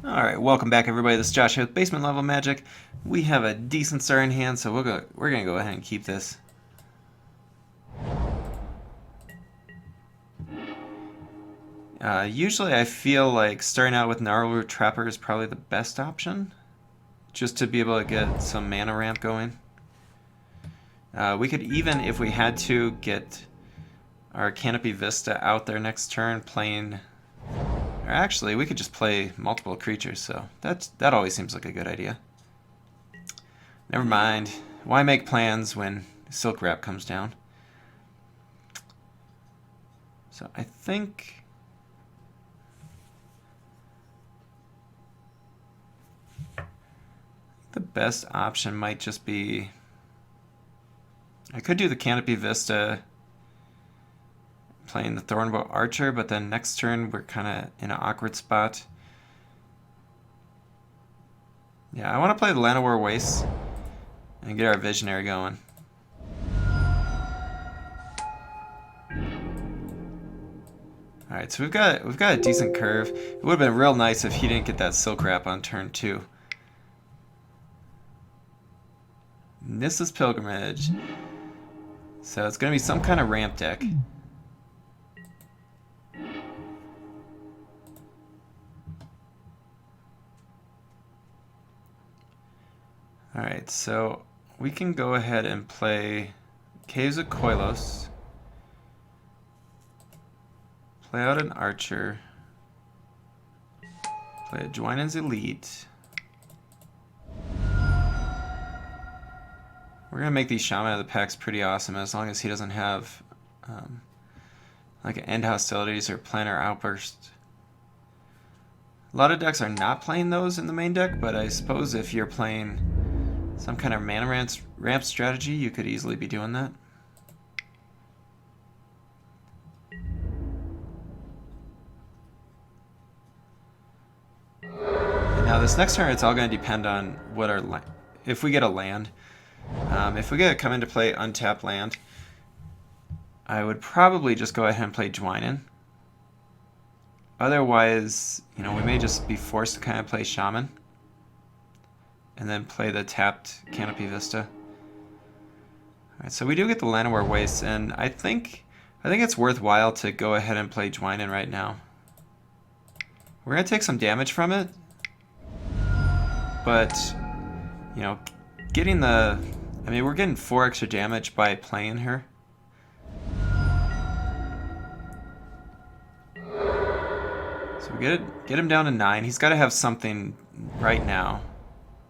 Alright, welcome back everybody. This is Josh here with Basement Level Magic. We have a decent start in hand, so we're gonna go ahead and keep this. Usually I feel like starting out with Gnarlroot Trapper is probably the best option, just to be able to get some mana ramp going. We could even, if we had to, get our Canopy Vista out there next turn playing... Or actually, we could just play multiple creatures, so that always seems like a good idea. Never mind. Why make plans when Silk Wrap comes down? So I think... the best option might just be... I could do the Canopy Vista playing the Thornbow Archer, but then next turn we're kind of in an awkward spot. Yeah, I want to play the Llanowar Wastes and get our Visionary going. Alright, so we've got a decent curve. It would have been real nice if he didn't get that Silk Wrap on turn 2. Nissa's Pilgrimage. So it's going to be some kind of ramp deck. Alright, so we can go ahead and play Caves of Koilos. Play out an Archer. Play a Dwynen's Elite. We're going to make these Shaman of the packs pretty awesome as long as he doesn't have like End Hostilities or Planar Outburst. A lot of decks are not playing those in the main deck, but I suppose if you're playing some kind of mana ramp strategy, you could easily be doing that. And now this next turn, it's all going to depend on what our if we get a land. If we get to come into play untapped land, I would probably just go ahead and play Dwynen. Otherwise, you know, we may just be forced to kind of play Shaman and then play the tapped Canopy Vista. Alright, so we do get the Llanowar Wastes, and I think it's worthwhile to go ahead and play Dwynen right now. We're going to take some damage from it, but, you know, getting the... I mean, we're getting 4 extra damage by playing her. So we get him down to 9. He's got to have something right now.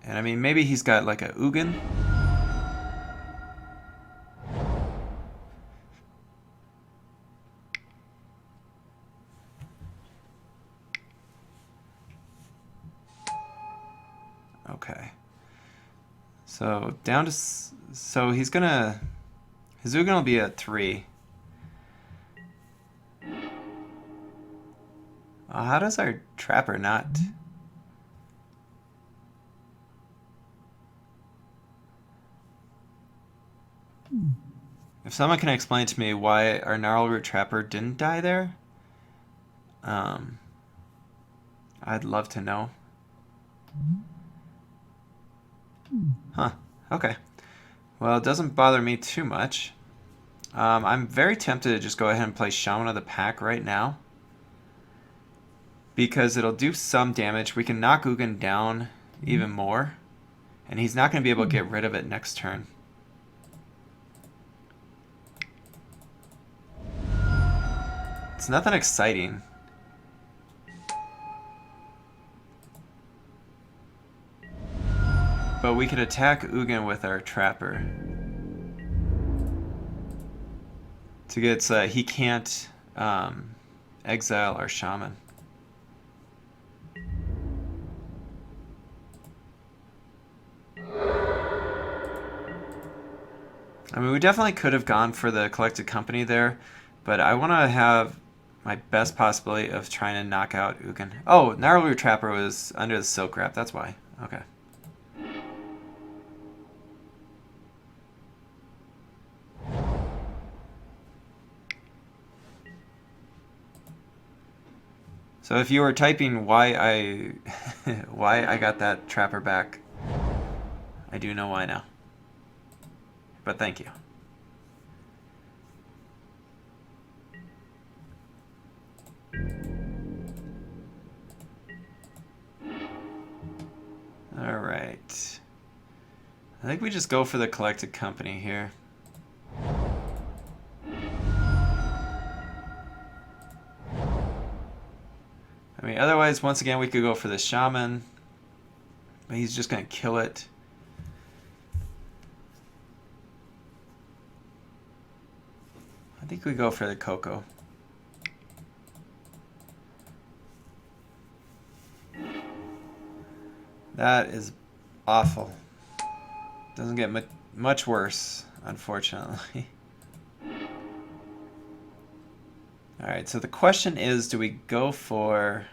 And I mean, maybe he's got like a Ugin. Okay. So down to... So he's gonna... His Ugin will be at 3. How does our Trapper not... If someone can explain to me why our Gnarlroot Trapper didn't die there, I'd love to know. Huh. Okay. Well, it doesn't bother me too much. I'm very tempted to just go ahead and play Shaman of the Pack right now, because it'll do some damage. We can knock Ugin down even more, and he's not going to be able to get rid of it next turn. It's nothing exciting. But we could attack Ugin with our Trapper. To get he can't exile our Shaman. I mean, we definitely could have gone for the Collected Company there, but I want to have my best possibility of trying to knock out Ugin. Oh, Gnarlroot Trapper was under the Silk Wrap, that's why. Okay. So if you were typing why I why I got that trapper back, I do know why now. But thank you. All right. I think we just go for the collected company here. I mean, otherwise, once again, we could go for the shaman. But he's just going to kill it. I think we go for the Coco. That is awful. Doesn't get much worse, unfortunately. Alright, so the question is, do we go for...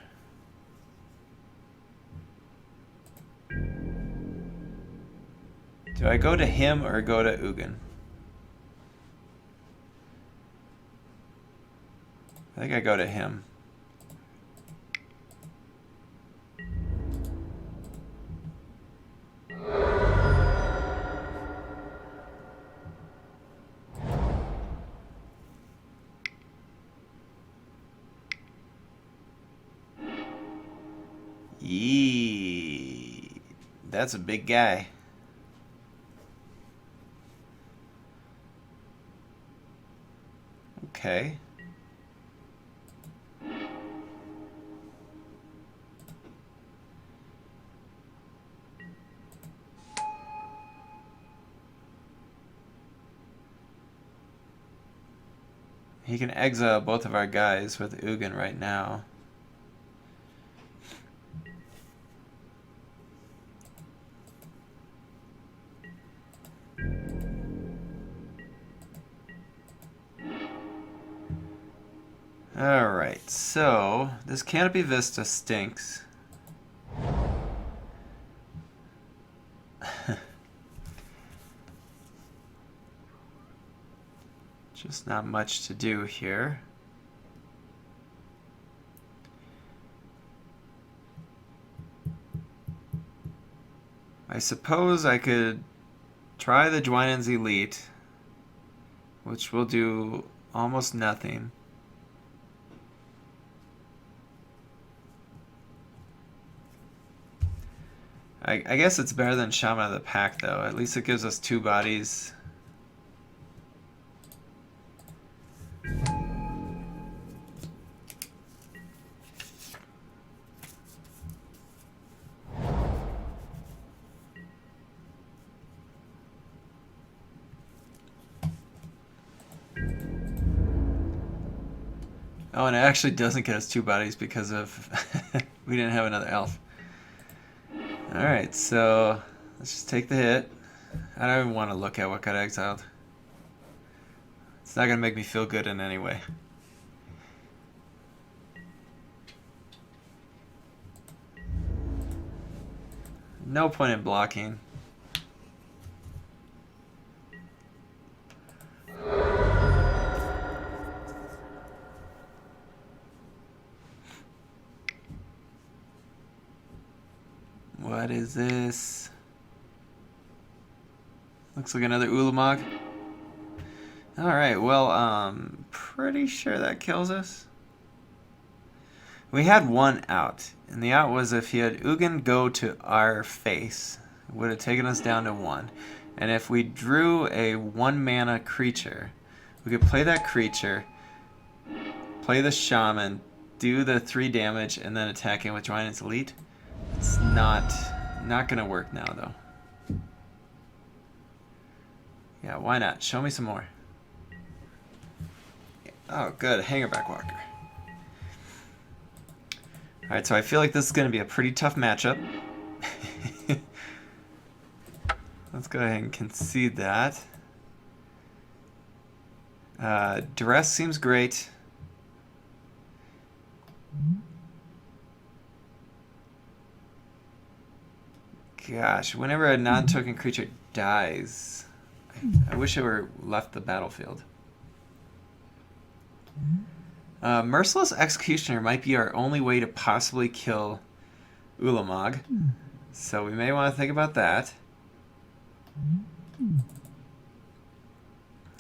Do I go to him or go to Ugin? I think I go to him. Yee, that's a big guy. Okay. He can exile both of our guys with Ugin right now. Alright, so this Canopy Vista stinks. Just not much to do here. I suppose I could try the Dwynen's Elite, which will do almost nothing. I guess it's better than Shaman of the Pack, though. At least it gives us 2 bodies. Oh, and it actually doesn't get us 2 bodies because of we didn't have another elf. Alright, so let's just take the hit. I don't even want to look at what got exiled. It's not going to make me feel good in any way. No point in blocking. What is this? Looks like another Ulamog. Alright, well, pretty sure that kills us. We had one out, and the out was if he had Ugin go to our face. It would have taken us down to 1. And if we drew a 1-mana creature, we could play that creature, play the shaman, do the 3 damage, and then attack him with Dwynen's Elite. It's not gonna work now, though. Yeah, why not? Show me some more. Oh, good. Hangerback Walker. Alright, so I feel like this is going to be a pretty tough matchup. Let's go ahead and concede that. Duress seems great. Gosh, whenever a non-token creature dies, I wish it were left the battlefield. Merciless Executioner might be our only way to possibly kill Ulamog. So we may want to think about that.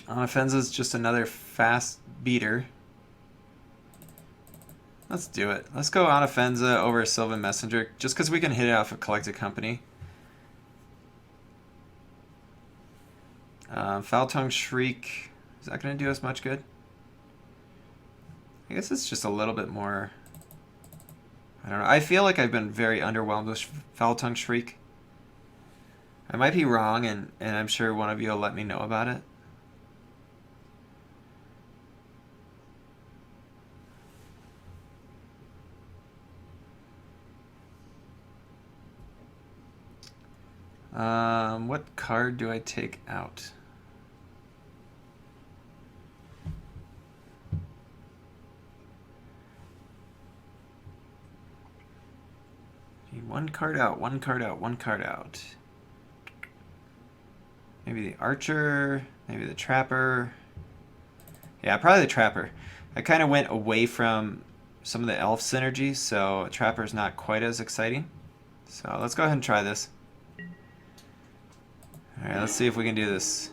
Offense is just another fast beater. Let's do it. Let's go Anafenza over Sylvan Messenger, just because we can hit it off a Collected Company. Foul Tongue Shriek. Is that going to do us much good? I guess it's just a little bit more... I don't know. I feel like I've been very underwhelmed with Foul Tongue Shriek. I might be wrong, and I'm sure one of you will let me know about it. What card do I take out? One card out, one card out, one card out. Maybe the Archer, maybe the Trapper. Yeah, probably the Trapper. I kind of went away from some of the Elf synergy, so Trapper's not quite as exciting. So let's go ahead and try this. Alright, let's see if we can do this.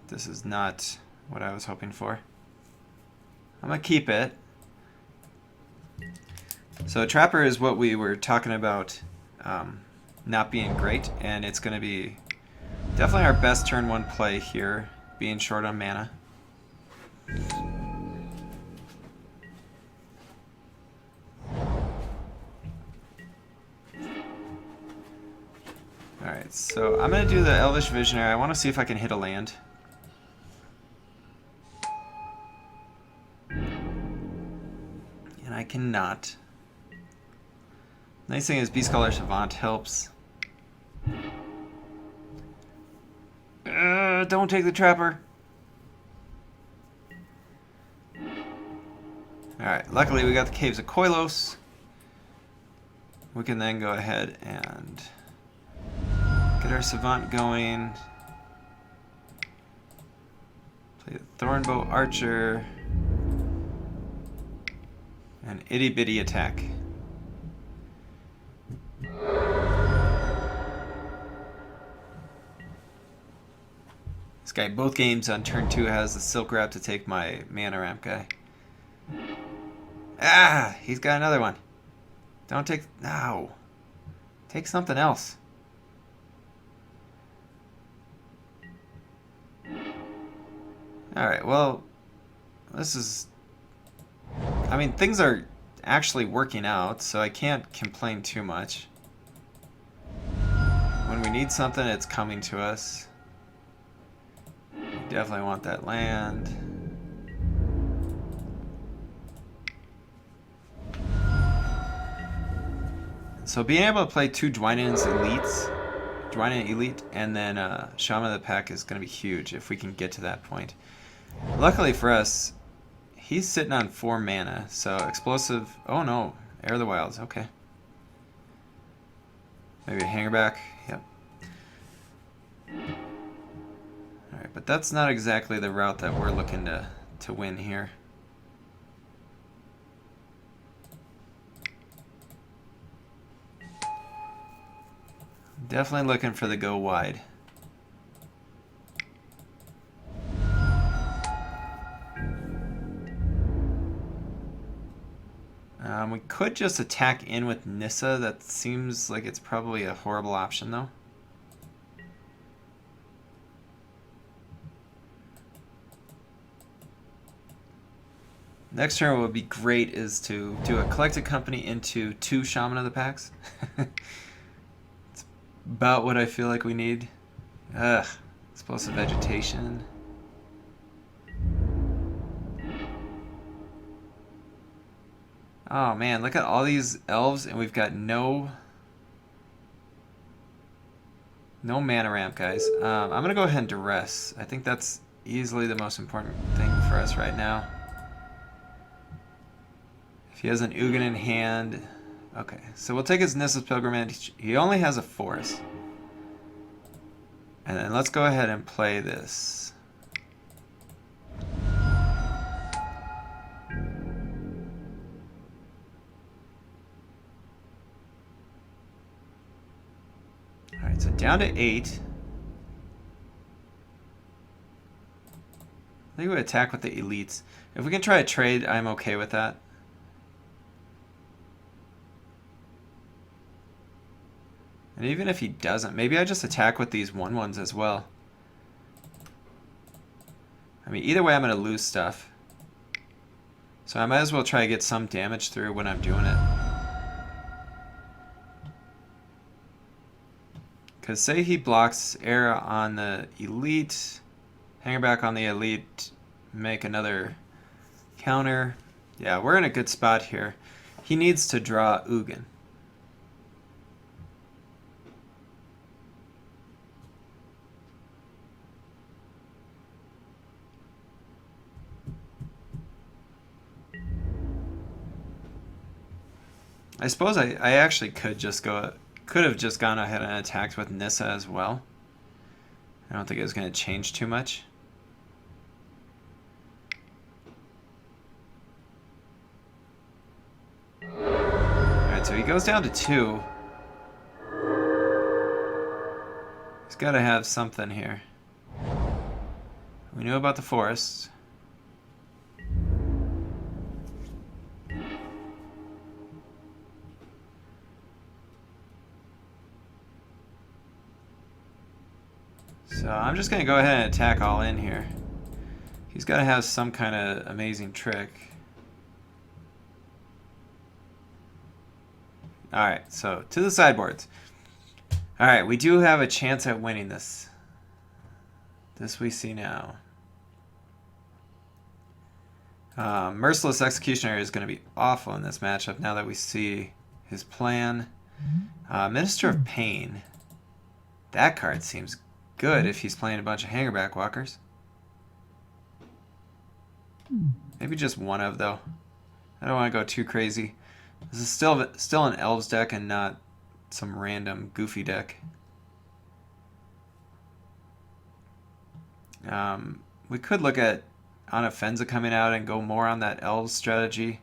This is not what I was hoping for. I'm going to keep it. So Trapper is what we were talking about not being great, and it's going to be definitely our best turn one play here, being short on mana. Alright, so I'm going to do the Elvish Visionary. I want to see if I can hit a land. And I cannot. Nice thing is Beast Scholar Savant helps. Don't take the Trapper. Alright, luckily we got the Caves of Koilos. We can then go ahead and get our Savant going. Play the Thornbow Archer. And Itty Bitty Attack. This guy, both games on turn 2, has the Silk Wrap to take my mana ramp guy. Ah! He's got another one. Don't take... No. Take something else. Alright, well... This is... I mean, things are actually working out, so I can't complain too much. When we need something, it's coming to us. We definitely want that land. So being able to play 2 Dwynen's Elites, Dwynen Elite, and then Shaman of the Pack is going to be huge if we can get to that point. Luckily for us, he's sitting on 4 mana, so explosive... Oh no, Air of the Wilds, okay. Maybe a Hangerback, yep. Alright, but that's not exactly the route that we're looking to win here. Definitely looking for the go wide. We could just attack in with Nissa. That seems like it's probably a horrible option, though. Next turn, what would be great is to do a Collected Company into 2 Shaman of the Packs. It's about what I feel like we need. Ugh, Explosive Vegetation. Oh man, look at all these elves, and we've got no mana ramp, guys. I'm gonna go ahead and Duress. I think that's easily the most important thing for us right now. If he has an Ugin in hand, okay. So we'll take his Nissa's Pilgrimage. He only has a forest, and then let's go ahead and play this. Alright, so down to 8. I think we attack with the elites. If we can try a trade, I'm okay with that. And even if he doesn't, maybe I just attack with these 1/1s as well. I mean, either way I'm going to lose stuff. So I might as well try to get some damage through when I'm doing it. Because say he blocks air on the elite, hanger back on the elite, make another counter. Yeah, we're in a good spot here. He needs to draw Ugin. I suppose I actually could have just gone ahead and attacked with Nissa as well. I don't think it was going to change too much. Alright, so he goes down to 2. He's got to have something here. We knew about the forests. So I'm just going to go ahead and attack all in here. He's got to have some kind of amazing trick. Alright, so to the sideboards. Alright, we do have a chance at winning this. This we see now. Merciless Executioner is going to be awful in this matchup now that we see his plan. Minister of Pain. That card seems good if he's playing a bunch of Hangerback Walkers. Maybe just one of, though. I don't want to go too crazy. This is still an Elves deck and not some random goofy deck. We could look at Anafenza coming out and go more on that Elves strategy.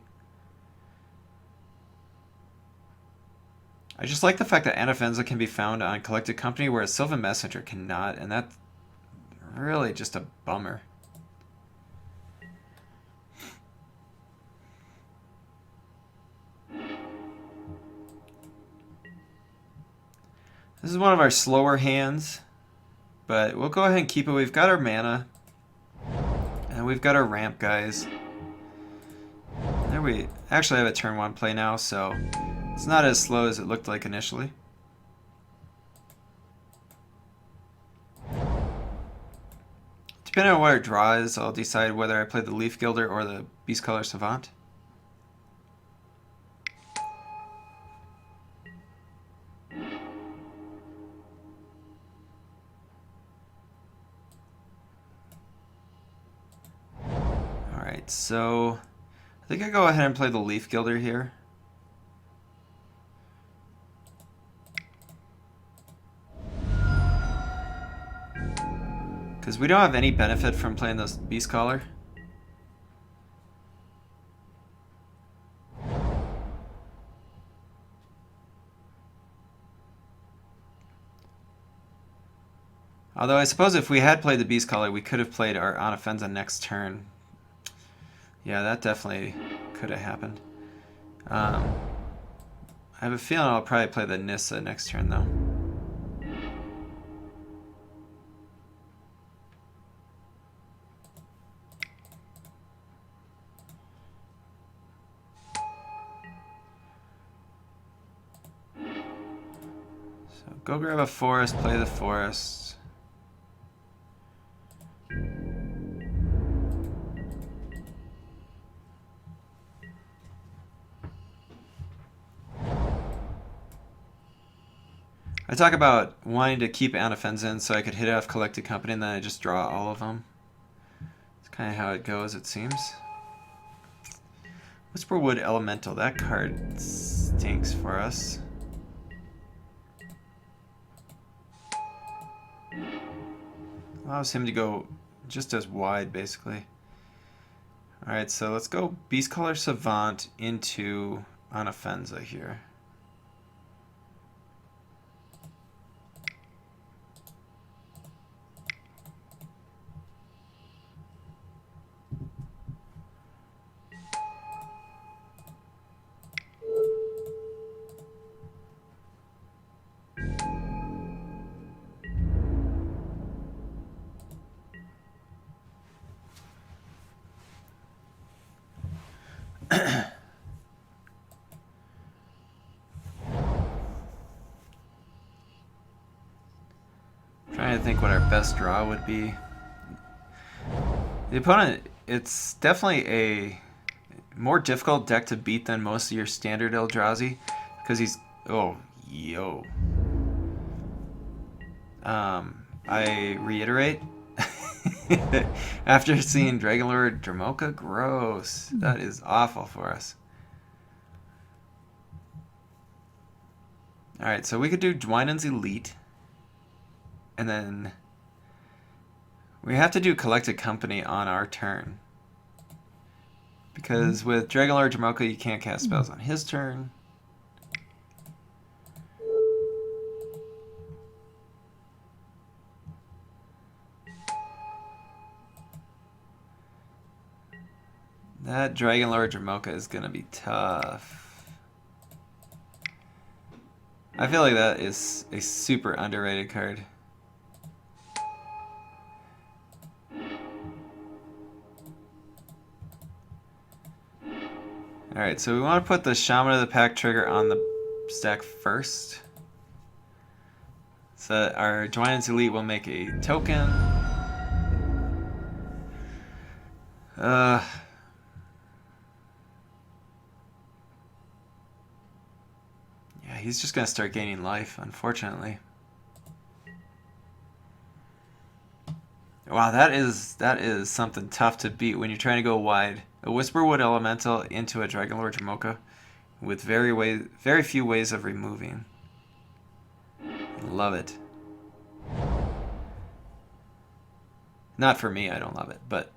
I just like the fact that Anafenza can be found on Collected Company, whereas Sylvan Messenger cannot, and that's really just a bummer. This is one of our slower hands, but we'll go ahead and keep it. We've got our mana, and we've got our ramp guys. There we actually have a turn 1 play now, so it's not as slow as it looked like initially. Depending on what our draw is, I'll decide whether I play the Leaf Gilder or the Beastcaller Savant. Alright, so I think I go ahead and play the Leaf Gilder here. Because we don't have any benefit from playing this Beastcaller. Although I suppose if we had played the Beastcaller, we could have played our Anafenza next turn. Yeah, that definitely could have happened. I have a feeling I'll probably play the Nissa next turn, though. So go grab a forest, play the forest. I talk about wanting to keep Anafenza in so I could hit off Collected Company and then I just draw all of them. It's kind of how it goes, it seems. Whisperwood Elemental, that card stinks for us. Allows him to go just as wide, basically. Alright, so let's go Beastcaller Savant into Anafenza here. Trying to think what our best draw would be. The opponent, it's definitely a more difficult deck to beat than most of your standard Eldrazi, because he's... Oh, yo. I reiterate, after seeing Dragonlord Dramoka, gross. That is awful for us. Alright, so we could do Dwynen's Elite, and then we have to do Collected Company on our turn. Because with Dragonlord Dramoka, you can't cast spells on his turn. That Dragonlord Dramoka is going to be tough. I feel like that is a super underrated card. Alright, so we want to put the Shaman of the Pack trigger on the stack first. So that our Dwynen's Elite will make a token. Yeah, he's just going to start gaining life, unfortunately. Wow, that is something tough to beat when you're trying to go wide. A Whisperwood Elemental into a Dragonlord Dramoka with very few ways of removing. Love it. Not for me, I don't love it, but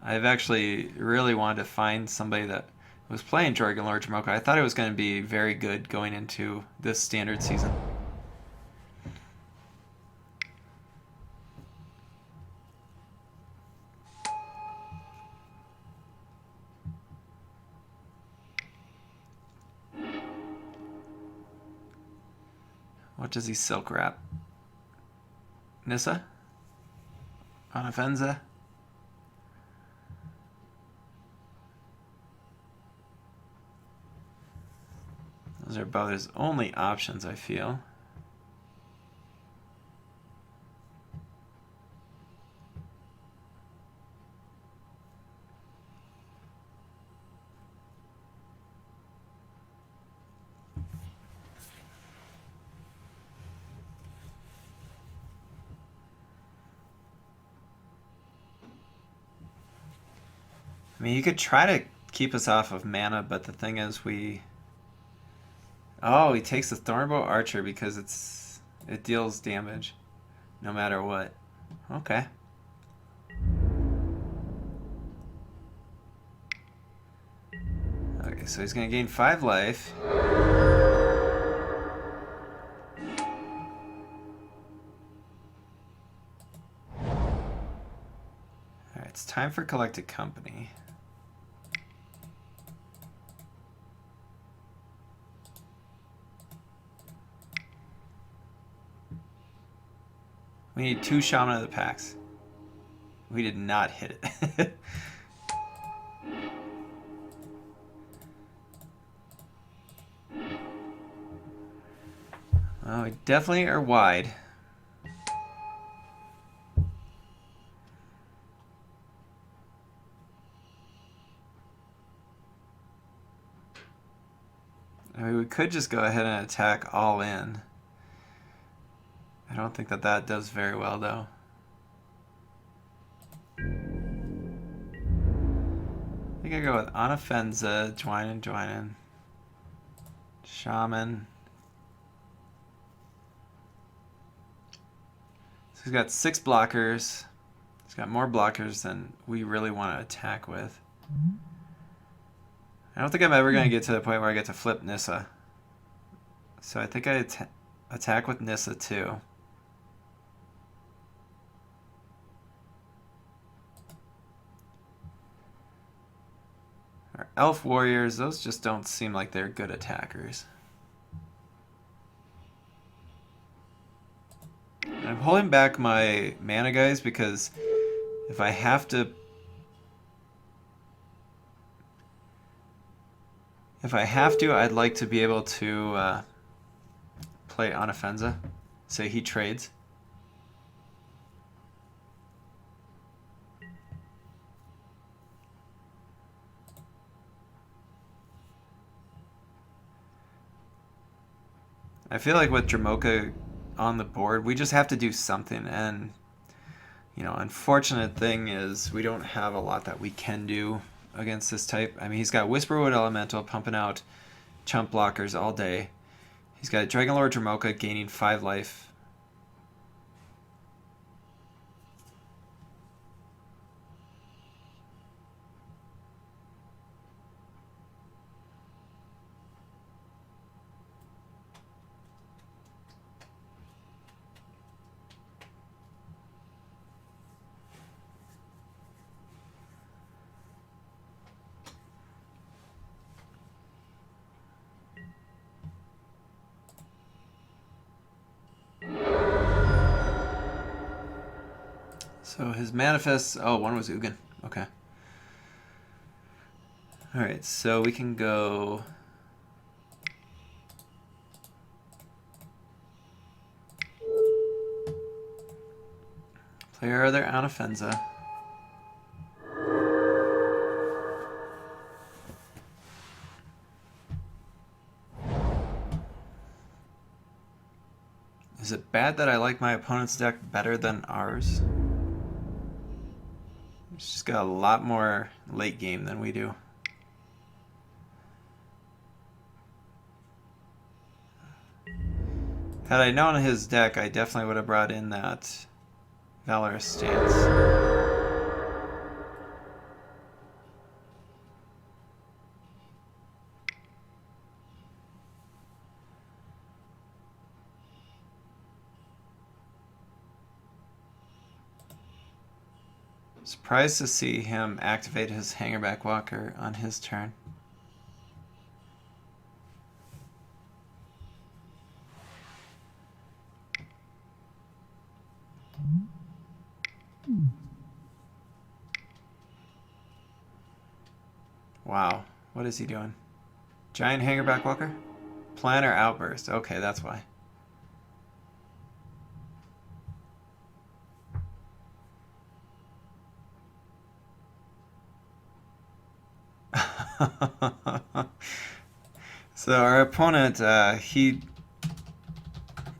I've actually really wanted to find somebody that was playing Dragonlord Dramoka. I thought it was going to be very good going into this standard season. What does he Silk Wrap? Nissa? Anafenza? Those are about his only options, I feel. I mean, you could try to keep us off of mana, but the thing is we... Oh, he takes the Thornbow Archer because it deals damage no matter what. Okay. Okay, so he's going to gain 5 life. Alright, it's time for Collected Company. We need 2 Shaman of the Packs. We did not hit it. Well, we definitely are wide. I mean, we could just go ahead and attack all in. I don't think that does very well, though. I think I go with Anafenza, Dwynen, Shaman. So he's got 6 blockers. He's got more blockers than we really want to attack with. I don't think I'm ever going to get to the point where I get to flip Nissa. So I think I attack with Nissa too. Our Elf Warriors, those just don't seem like they're good attackers. I'm holding back my mana guys because if I have to If I have to, I'd like to be able to play on offensa. Say he trades. I feel like with Dramoka on the board, we just have to do something. And, you know, unfortunate thing is we don't have a lot that we can do against this type. I mean, he's got Whisperwood Elemental pumping out chump blockers all day. He's got Dragonlord Dramoka gaining 5 life. So his manifests, oh, one was Ugin. Okay. Alright, so we can go... Play our other Anafenza. Is it bad that I like my opponent's deck better than ours? It's just got a lot more late game than we do. Had I known his deck, I definitely would have brought in that Valorous Stance. Surprised to see him activate his Hangerback Walker on his turn. Wow, what is he doing? Giant Hangerback Walker? Planner Outburst. Okay, that's why. So our opponent, he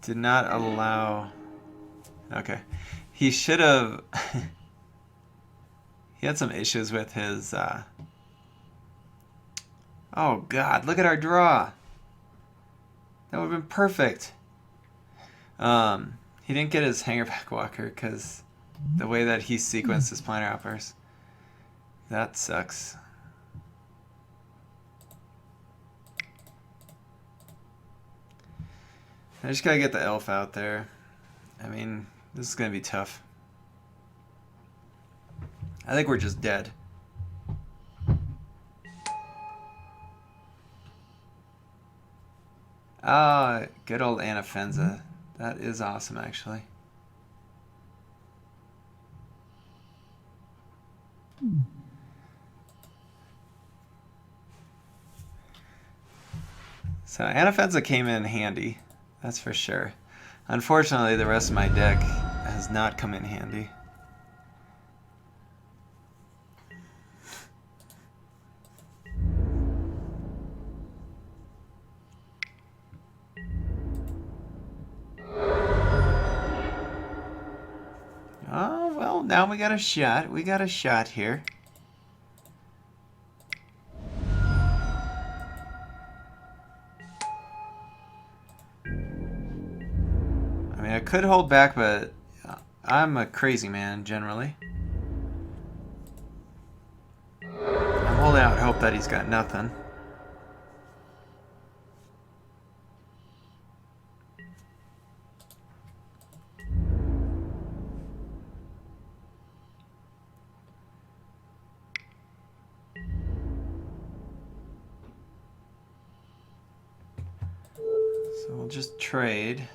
did not allow... Okay. He should have... He had some issues with his... Oh god, look at our draw! That would have been perfect! He didn't get his Hangerback Walker because the way that he sequenced his Planner Outburst. That sucks. I just gotta get the elf out there. I mean, this is gonna be tough. I think we're just dead. Ah, good old Anafenza. That is awesome, actually. So Anafenza came in handy. That's for sure. Unfortunately, the rest of my deck has not come in handy. Oh, well, now we got a shot. We got a shot here. I could hold back, but I'm a crazy man, generally. I'm holding out hope that he's got nothing. So we'll just trade.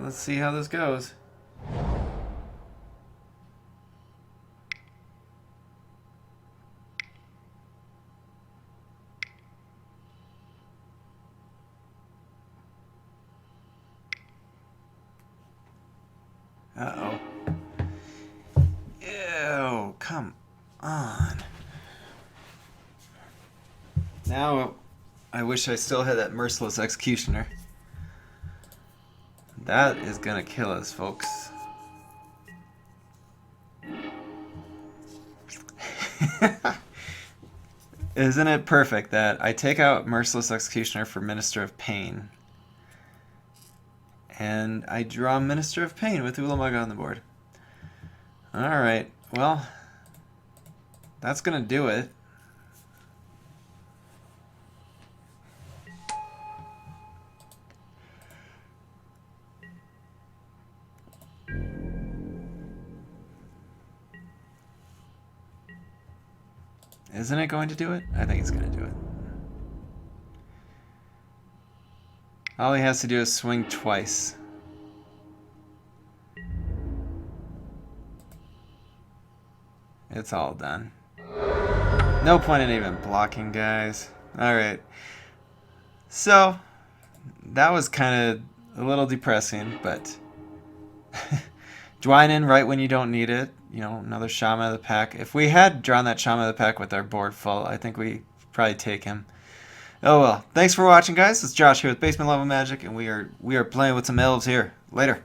Let's see how this goes. Uh-oh. Ew, come on. Now, I wish I still had that Merciless Executioner. That is gonna kill us, folks. Isn't it perfect that I take out Merciless Executioner for Minister of Pain, and I draw Minister of Pain with Ulamog on the board. Alright, well, that's gonna do it. Isn't it going to do it? I think it's going to do it. All he has to do is swing twice. It's all done. No point in even blocking, guys. Alright. So, that was kind of a little depressing, but Dwynen right when you don't need it. You know, another Shaman of the Pack. If we had drawn that Shaman of the Pack with our board full, I think we probably take him. Oh well. Thanks for watching, guys. It's Josh here with Basement Level Magic, and we are playing with some elves here. Later.